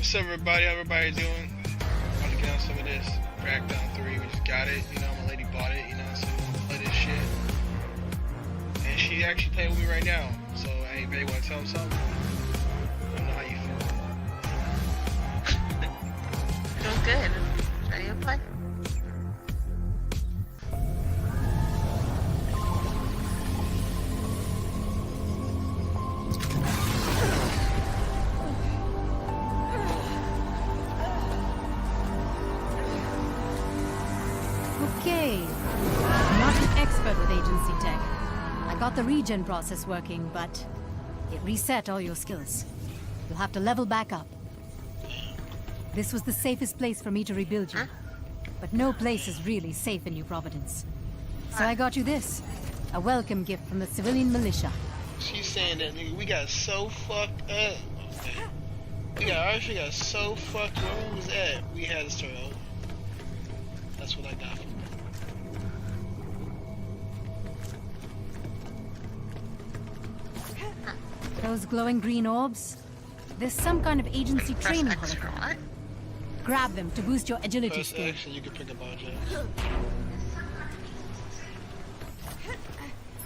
What's up, everybody? How everybody doing? About to get on some of this. Crackdown 3. We just got it. You know, my lady bought it. You know, so we're gonna play this shit. And she actually playing with me right now. So, anybody want to tell him something? I don't know how you feel. Feel good. Ready to play? Okay. I'm not an expert with agency tech. I got the regen process working, but it reset all your skills. You'll have to level back up. This was the safest place for me to rebuild you. But no place is really safe in New Providence. So I got you this. A welcome gift from the civilian militia. She's saying that, nigga, we got so fucked up. Okay. Our shit got so fucked up. Where we was at, we had to start over. That's what I got from her. Those glowing green orbs? There's some kind of agency training hologram. Grab them to boost your agility Press skill. X and you can pick up objects.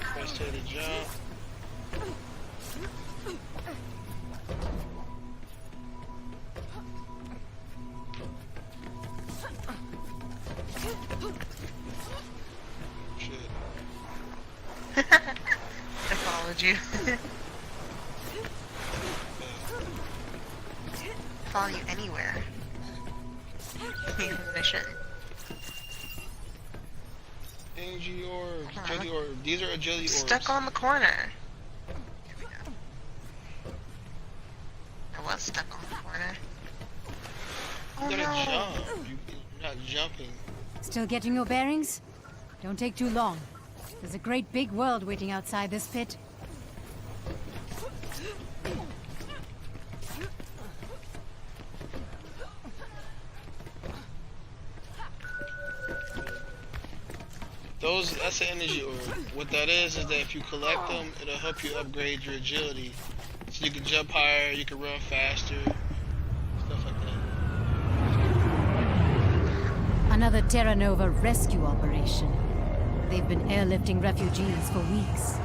Press to the jump. Shit. I followed you. Follow you anywhere. Mission. Energy orbs, agility orbs. These are agility orbs. Stuck on the corner. Here we go. I was stuck on the corner. Oh You gotta no. jump. You're not jumping. Still getting your bearings? Don't take too long. There's a great big world waiting outside this pit. That's an energy orb. What that is that if you collect them, it'll help you upgrade your agility. So you can jump higher, you can run faster, stuff like that. Another Terra Nova rescue operation. They've been airlifting refugees for weeks.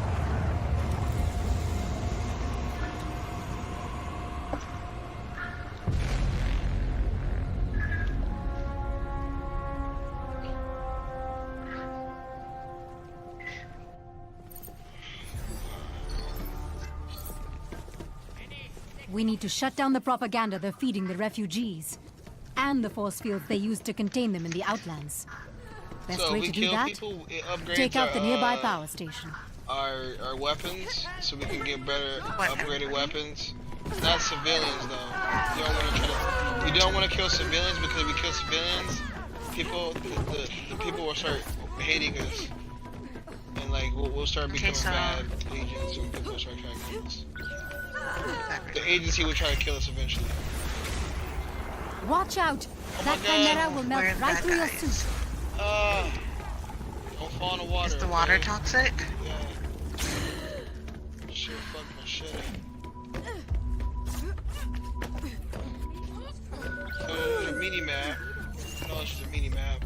We need to shut down the propaganda they're feeding the refugees, and the force fields they use to contain them in the Outlands. Best So way we to do kill that? people, it upgrades Take out our, the nearby power station. our weapons, so we can get better upgraded weapons. Not civilians though. You don't want to kill civilians because if we kill civilians, the people will start hating us, and like we'll start becoming bad agents, and people will start trying to kill us. The agency will try to kill us eventually. Watch out! Oh That my God. chimera will melt Where are the right bad through your guys? suit. Don't fall in the water. Is the water okay? toxic? Yeah. Shit, fuck my shit up. So there's a mini map. No, it's just a mini map.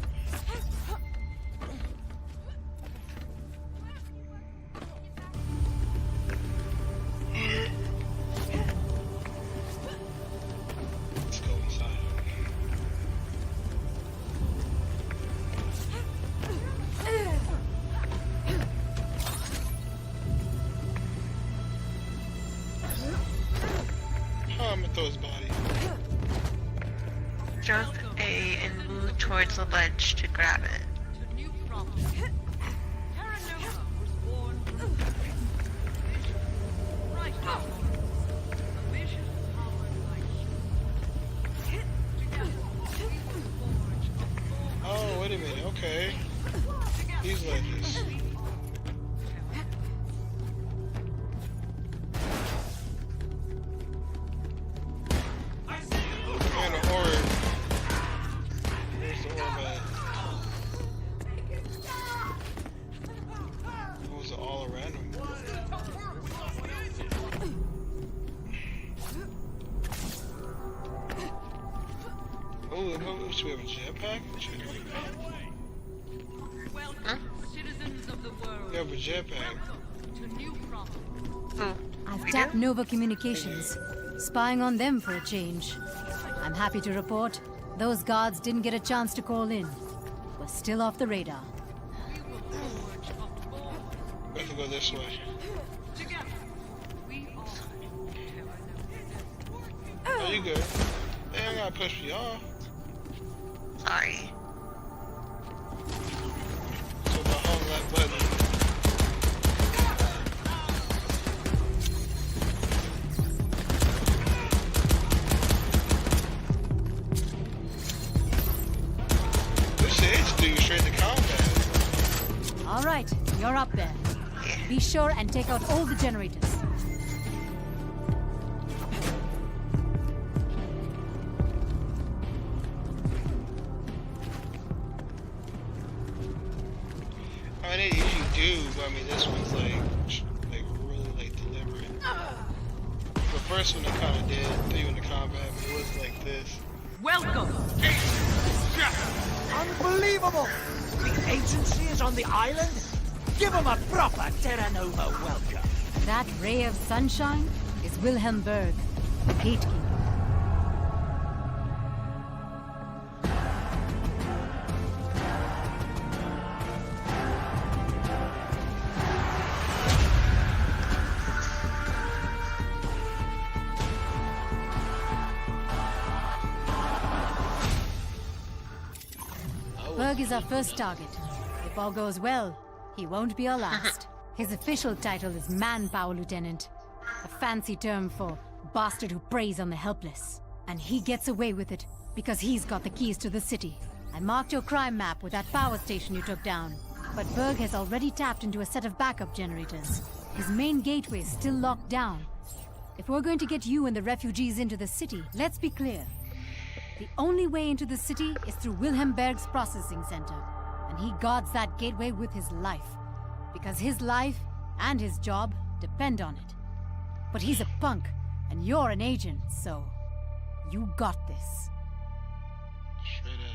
Let's go inside. I'm gonna throw his body. Jump A and move towards the ledge to grab it. Oh, wait a minute, okay. These ledges. And a horror. Where's the orb at? What was it all around him? Oh, should we have a jetpack? Huh? We have a jetpack. Oh, I've we tapped do? Nova Communications, spying on them for a change. I'm happy to report those guards didn't get a chance to call in. We're still off the radar. We have to go this way. Oh, you good? Hey, I gotta push me off. Sorry. So my home left button. This is do you straight to combat. All right, you're up there. Be sure and take out all the generators. I mean, it usually do, but I mean, this one's like really like deliberate. The first one I kind of did threw you into combat, but it wasn't like this. Welcome! Unbelievable! The agency is on the island? Give them a proper Terra Nova welcome. That ray of sunshine is Wilhelm Berg, the gatekeeper. Berg is our first target. If all goes well, he won't be our last. His official title is Manpower Lieutenant, a fancy term for bastard who preys on the helpless. And he gets away with it because he's got the keys to the city. I marked your crime map with that power station you took down. But Berg has already tapped into a set of backup generators. His main gateway is still locked down. If we're going to get you and the refugees into the city, let's be clear. The only way into the city is through Wilhelm Berg's processing center, and he guards that gateway with his life, because his life and his job depend on it. But he's a punk, and you're an agent, so you got this. Straight up.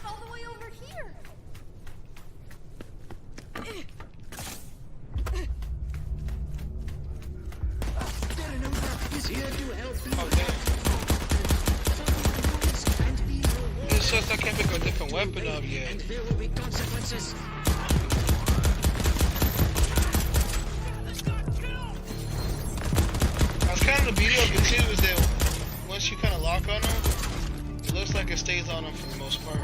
All the way over here. Oh, damn. It's just I can't pick a different weapon up yet. There will be consequences. That's kind of the beauty of it too, is that once you kind of lock on them, it looks like it stays on them for the most part.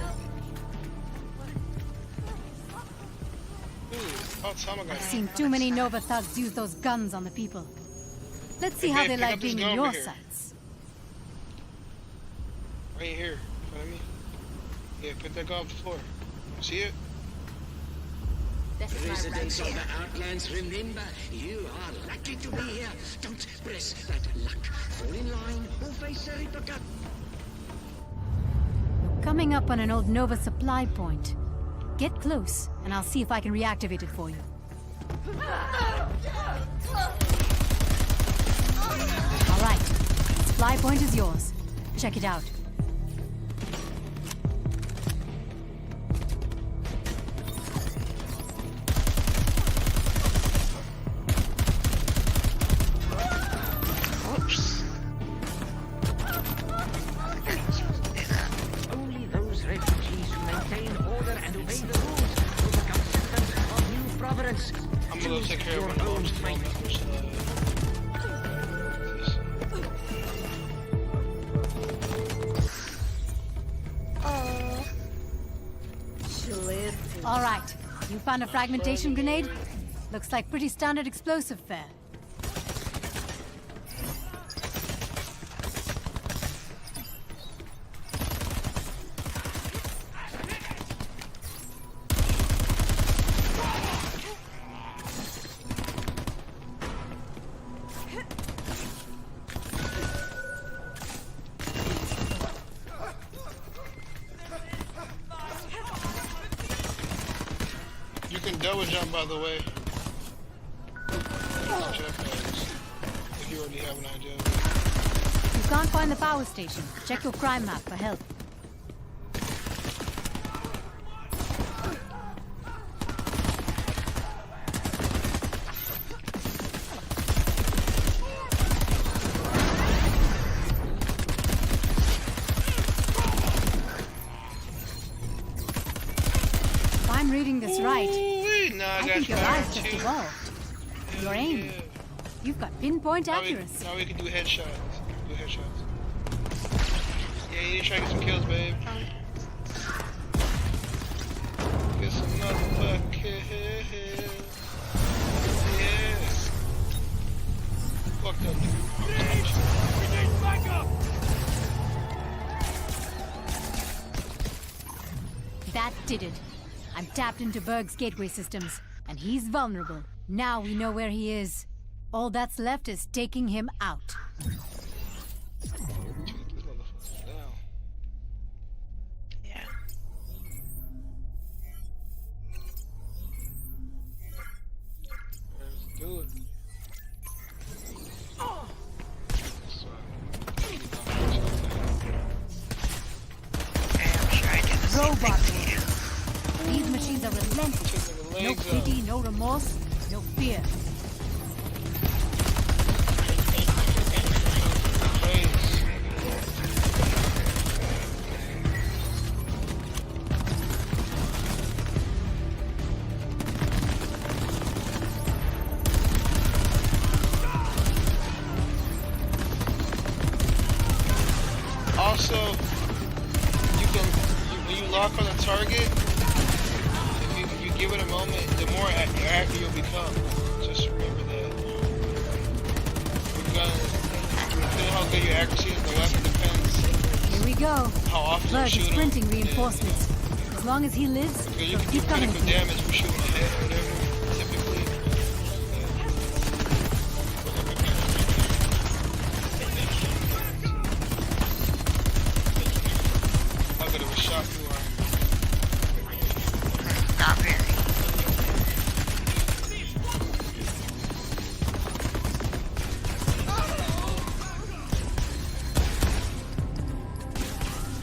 Ooh, about time I got I've seen too many Nova thugs use those guns on the people. Let's see how Hey, they pick like up this being in gun your over here. sights. right here, in front of me. Yeah, put that gun off the floor. See it? Residents of the Outlands, remember, you are lucky to be here. Don't press that luck. Fall in line or face a repercussion. Coming up on an old Nova supply point. Get close, and I'll see if I can reactivate it for you. All right, supply point is yours. Check it out. Oops. Only those refugees who maintain order and obey the rules will become citizens of New Providence. I'm gonna go take care of Choose my your own mom's fate. Oh. All right, you found a fragmentation grenade? Looks like pretty standard explosive fare. double jump, by the way. Jetpacks. If you already have an idea. You can't find the power station. Check your crime map for help. If I'm reading this right, Ooh-wee. Nah, I got think your fire eyes just too. evolved. Your aim. You've got pinpoint accuracy. Now we can do headshots. Do headshots. Yeah, you need to try to get some kills, babe. Get some motherfucking kills. Yeah. Fuck that nigga. That did it. I'm tapped into Berg's gateway systems, and he's vulnerable. Now we know where he is. All that's left is taking him out. Yeah. Let's do it. Okay, I'm sure I did the same Robot thing to you. These machines are relentless. No pity, no remorse, no fear. Also, when you lock on a target, if you give it a moment, the more accurate you'll become. Just remember that. Depending how good your accuracy is, the weapon depends Here we go. how often you Berg shoot is him. printing reinforcements. As long as he lives, Because you he'll can do keep coming. critical damage for shooting the head or whatever, typically. How good of a shot you are. Not very.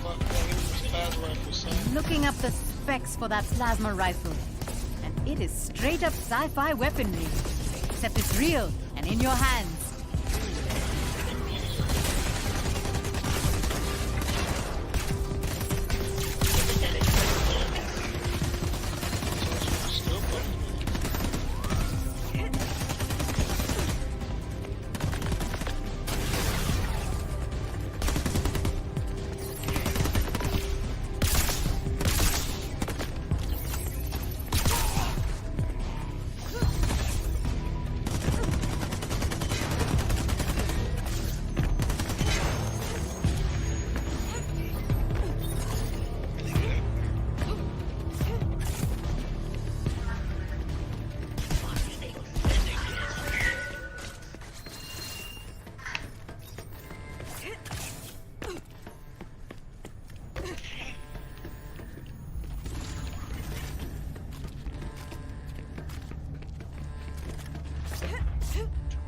Fuck that, he was plasma rifle, son. Looking up the specs for that plasma rifle. And it is straight up sci-fi weaponry. Except it's real and in your hands.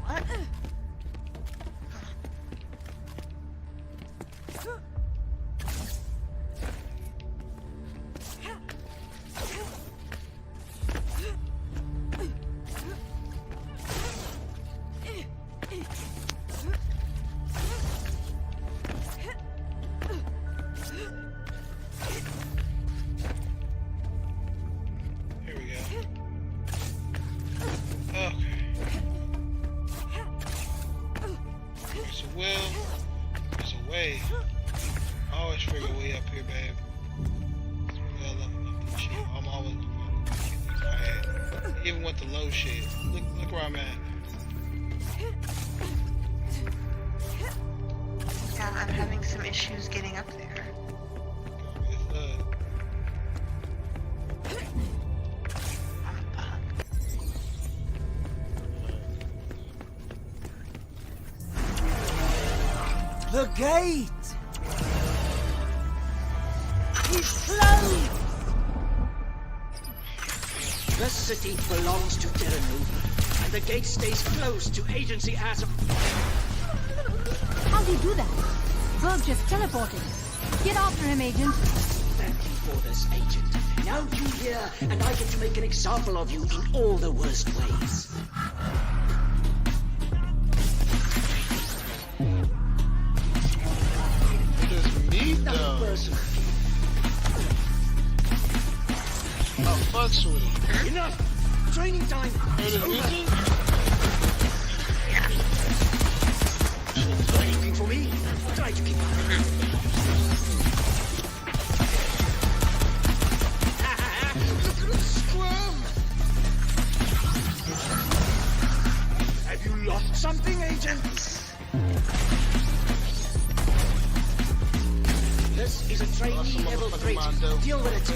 What? Here we go. Okay. There's a will. There's a way. I always figure a way up here, babe. I'm always alright. Even with the low shit. Look where I'm at. Yeah, I'm having some issues getting up there. It's, The gate is closed. The city belongs to Jereem, and the gate stays closed to agency as of... How'd he do that? Berg just teleported. Get after him, Agent. Thank you for this, Agent. Now you here, and I get to make an example of you in all the worst ways. It is me, Not though. personal. Oh, fuck, sweetie. Enough! Training time It is is over. easy? Anything for me? Try to keep up. Scrum! Have you lost something, Agent? This is a trainee level 3. Deal with it.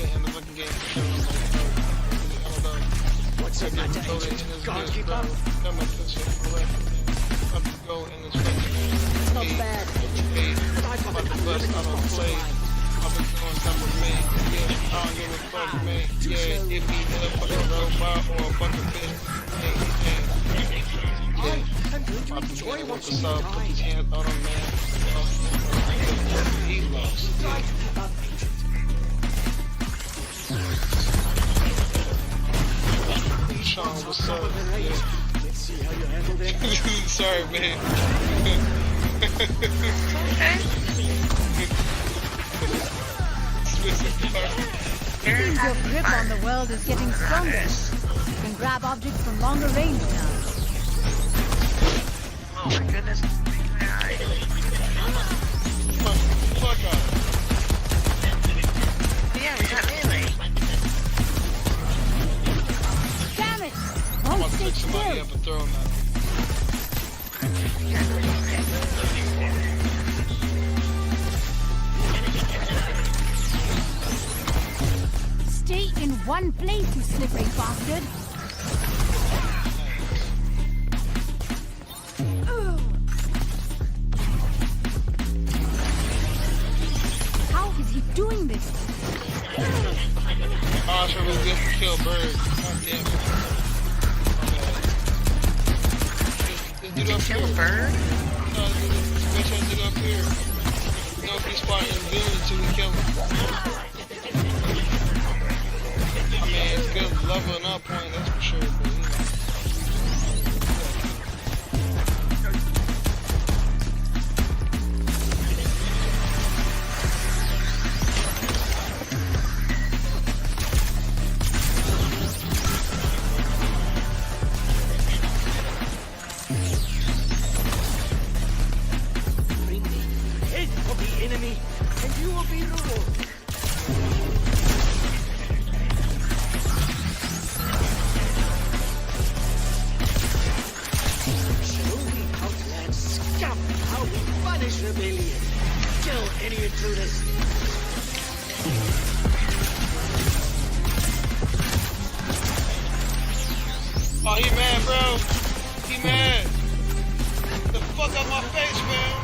What's the matter, Agent? Can't keep up? Not bad, Agent. But I've got an unlimited supply. I've been doing number man. Yeah, I don't give a fuck, man. Yeah, it be a fucking robot or a fucking bitch. Hey, I'm going to I've been enjoy getting with the watching you sub, put his die. hands on him, man. He lost. Try to keep up, Agent. Sean, what's up? Right. Yeah. Let's see how you handle it. Sorry, man. Seems your grip on the world is getting stronger. You can grab objects from longer range now. Oh my goodness. Fuck off. Yeah, we got melee. Damn it! I'm Won't about to stay pick somebody still. up and throw him at him. Stay in one place, you slippery bastard. How is he doing this? Oh, so we get to kill Bird. God damn it. Okay. This dude up Kill a here. bird? No, this bitch dude up here. You know, if he's spotting villains until we kill him. I mean, it's good leveling up point, that's for sure, but you know. Bring me the head of the enemy, and you will be rewarded. Show me Outland scum how we punish rebellion. Kill any intruders. Oh, he mad, bro. He mad. The fuck out my face, man.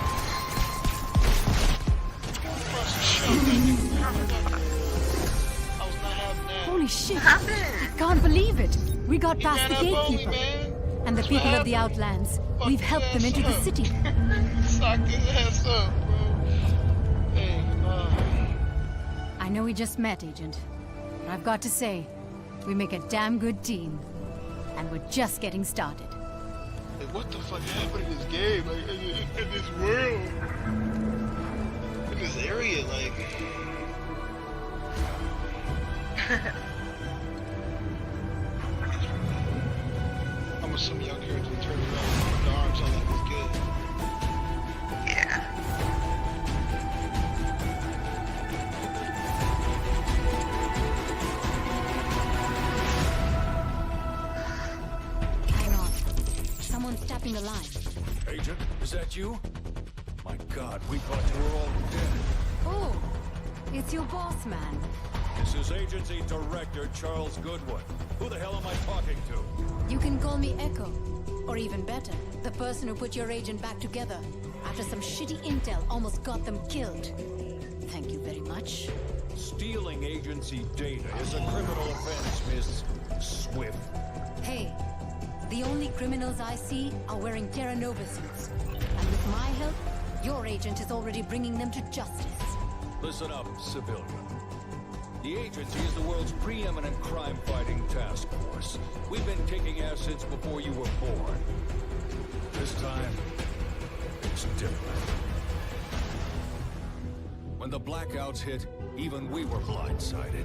I was not having that. Holy shit! Happened. I can't believe it. We got He past the ran up on me, gatekeeper man. and the That's people what of the happened. Outlands. Fuck We've his helped them ass into the up. city. Sock his ass up, bro. Hey, I know we just met, Agent, but I've got to say, we make a damn good team. And we're just getting started. like, what the fuck happened in this game? Like, in this world? In this area, like... I'm assuming y'all characters will turn around. The arms on that was good. Yeah. Hang on. Someone's tapping the line. Agent, is that you? My God, we thought you were all dead. Oh, it's your boss, man. This is Agency Director Charles Goodwin. Who the hell am I talking to? You can call me Echo. Or even better, the person who put your agent back together after some shitty intel almost got them killed. Thank you very much. Stealing agency data is a criminal offense, miss. swift. Hey, the only criminals I see are wearing Terra Nova suits. And with my help, your agent is already bringing them to justice. Listen up, civilian. The agency is the world's preeminent crime-fighting task force. We've been kicking ass since before you were born. This time, it's different. When the blackouts hit, even we were blindsided.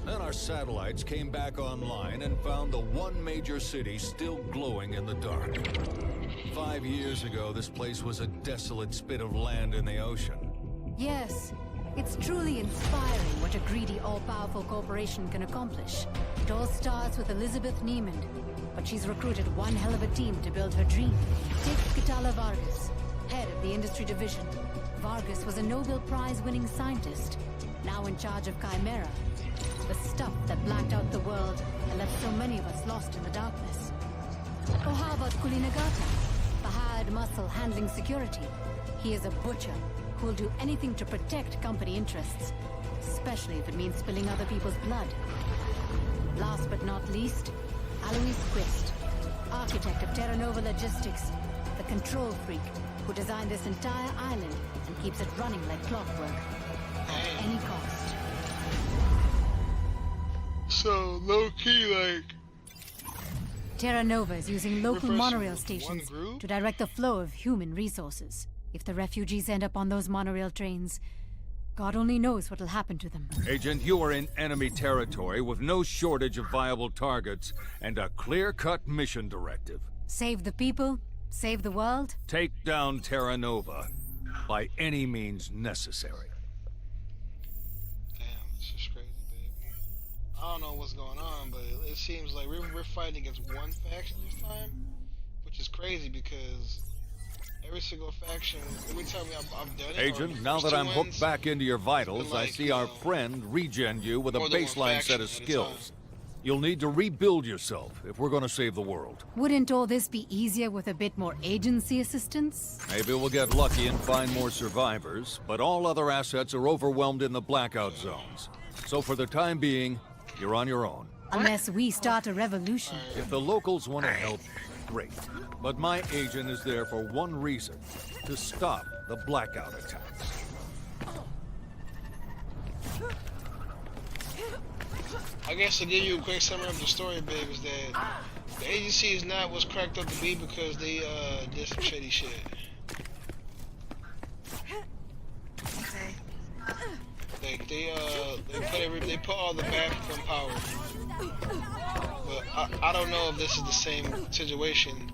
Then our satellites came back online and found the one major city still glowing in the dark. 5 years ago, this place was a desolate spit of land in the ocean. Yes, it's truly inspiring what a greedy, all-powerful corporation can accomplish. It all starts with Elizabeth Niemand, but she's recruited one hell of a team to build her dream. Take Catala Vargas, head of the industry division. Vargas was a Nobel Prize-winning scientist, now in charge of Chimera, the stuff that blacked out the world and left so many of us lost in the darkness. Or how about Kulinagata, the hired muscle handling security? He is a butcher who'll do anything to protect company interests, especially if it means spilling other people's blood. Last but not least, Alois Quist, architect of Terra Nova Logistics, the control freak who designed this entire island and keeps it running like clockwork, at any cost. So low key, like Terra Nova is using local We're monorail first in one stations group? to direct the flow of human resources. If the refugees end up on those monorail trains, God only knows what'll happen to them. Agent, you are in enemy territory with no shortage of viable targets and a clear-cut mission directive. Save the people, save the world. Take down Terra Nova by any means necessary. damn, this is crazy, baby. I don't know what's going on, but it seems like we're fighting against one faction this time, which is crazy because every single faction, every time I've done it. Agent, now that I'm hooked back into your vitals, I see our friend regen you with a more than one baseline set faction of at a skills. You'll need to rebuild yourself if we're going to save the world. Wouldn't all this be easier with a bit more agency assistance? Maybe we'll get lucky and find more survivors, but all other assets are overwhelmed in the blackout zones. So for the time being, you're on your own. Unless we start a revolution. If the locals want to help, great. But my agent is there for one reason, to stop the blackout attacks. I guess to give you a quick summary of the story, babe, is that the agency is not what's cracked up to be because they did some shady shit. Okay. Like they put all the bad people in power. But I don't know if this is the same situation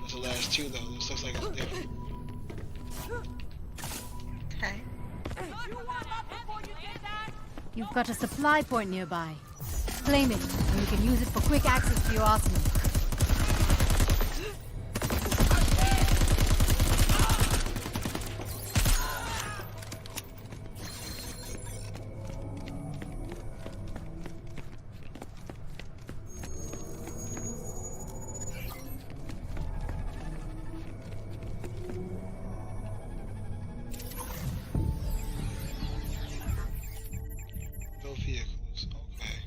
as the last two though. This looks like it's different. Okay. You've got a supply point nearby. Claim it, and you can use it for quick access to your arsenal. No vehicles. Okay.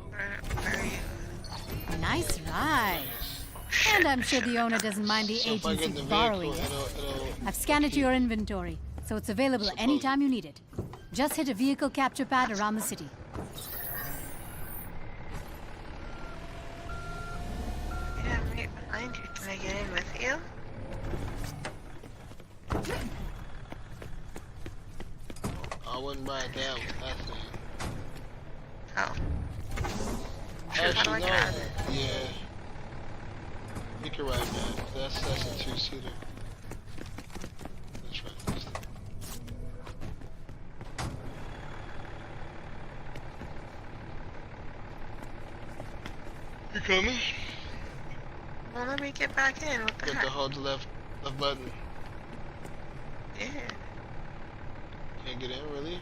Where are you? Nice ride. And I'm sure the owner doesn't mind the So if I get agency the borrowing vehicle, it. it'll I've scanned it to your inventory, so it's available anytime you need it. Just hit a vehicle capture pad around the city. Yeah, I'm right behind you. Can I get in with you? I wouldn't ride that thing. Oh. How do Actually, I no. get out of it? Yeah. You can ride that. That's a two-seater. Let's ride this thing. You coming? Well, let me get back in. What the You have heck? to hold the left button. Yeah. Can't get in, really?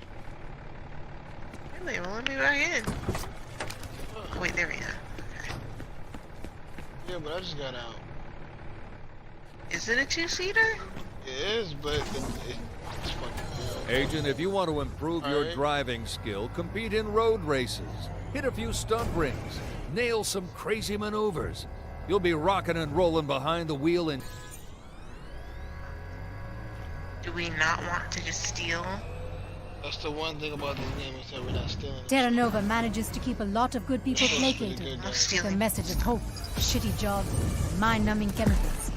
Really? Well, let me back in. Oh, wait, there we are. Okay. Yeah, but I just got out. Is it a two-seater? It is, but Agent, if you want to improve your Alright. driving skill, compete in road races. Hit a few stunt rings. Nail some crazy maneuvers. You'll be rocking and rolling behind the wheel in... Do we not want to just steal? That's the one thing about this game is that we're not stealing. Terra Nova manages to keep a lot of good people Pretty placated good, No though. with a stealing. message of hope, shitty jobs, and mind-numbing chemicals.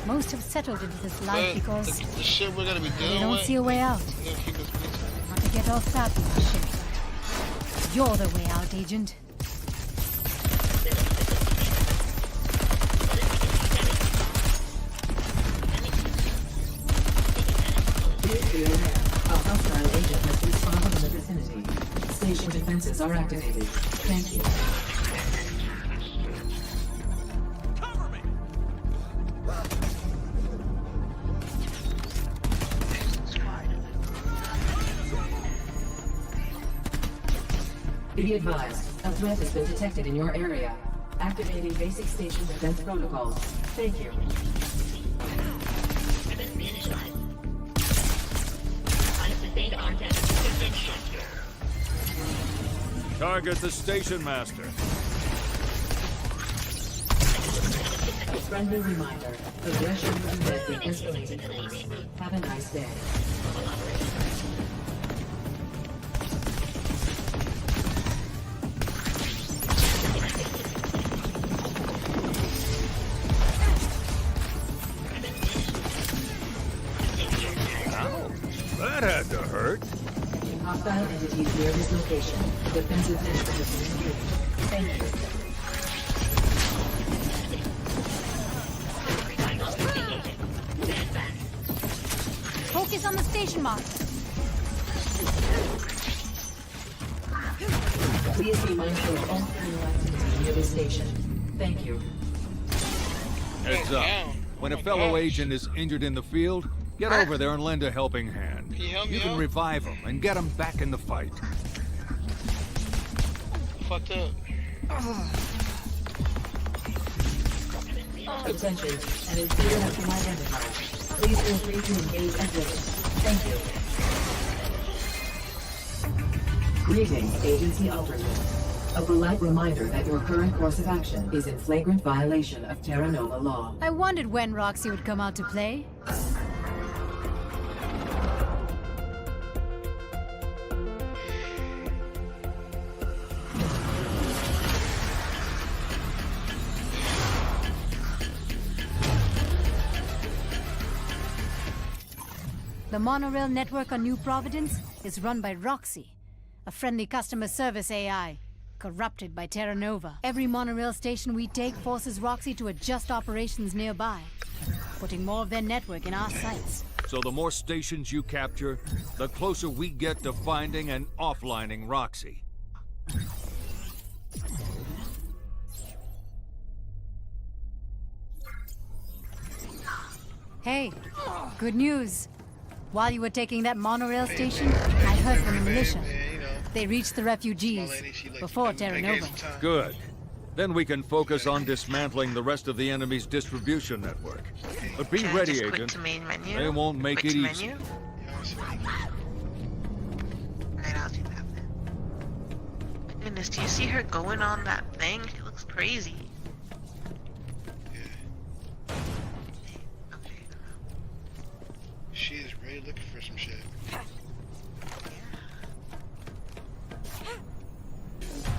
Most have settled into this life But because the shit we're gonna be they dealing don't with, see a way out. we're gonna keep us busy. Not to get all sappy and shit. You're the way out, Agent. A hostile agent has been spotted in the vicinity. Station defenses are activated. Thank you. Be advised, a threat has been detected in your area. Activating basic station defense protocols. Thank you. Target the station master. Friendly reminder. Aggression will be met with escalated force. Have a nice day. Ow, that had to hurt. Hostile entities near this location. Defensive measures have been engaged. Thank you. Focus on the station master. Please be mindful of all criminal activity near this station. Thank you. Heads up. When a fellow agent is injured in the field, get over there and lend a helping hand. Can you help me can out? revive him and get him back in the fight. Fucked up. Attention, an intruder has been identified. Please feel free to engage at will. Thank you. Greetings, Agency Operative. A polite reminder that your current course of action is in flagrant violation of Terra Nova law. I wondered when Roxy would come out to play. The monorail network on New Providence is run by Roxy, a friendly customer service AI, corrupted by Terra Nova. Every monorail station we take forces Roxy to adjust operations nearby, putting more of their network in our sights. So the more stations you capture, the closer we get to finding and offlining Roxy. Hey, good news. While you were taking that monorail station, I heard from the militia. You know, They reached the refugees before Terra Nova. Good. Then we can focus on dismantling the rest of the enemy's distribution network. But be Can I ready, just click Agent. to main menu? They won't make Click it to easy. menu? Alright, I'll do that then. Goodness, do you see her going on that thing? She looks crazy. Okay. she is really looking for some shit.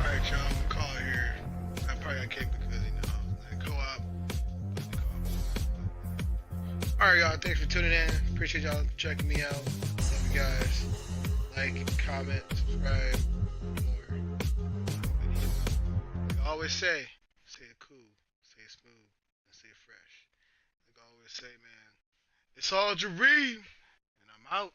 Alright, y'all, I'm gonna call it here. I probably got kicked because, the co-op. Alright, y'all, thanks for tuning in. Appreciate y'all checking me out. Love you guys. Like, comment, subscribe, more. Like I always say it cool, say it smooth, and say it fresh. Like I always say, man, it's all Jereem, and I'm out.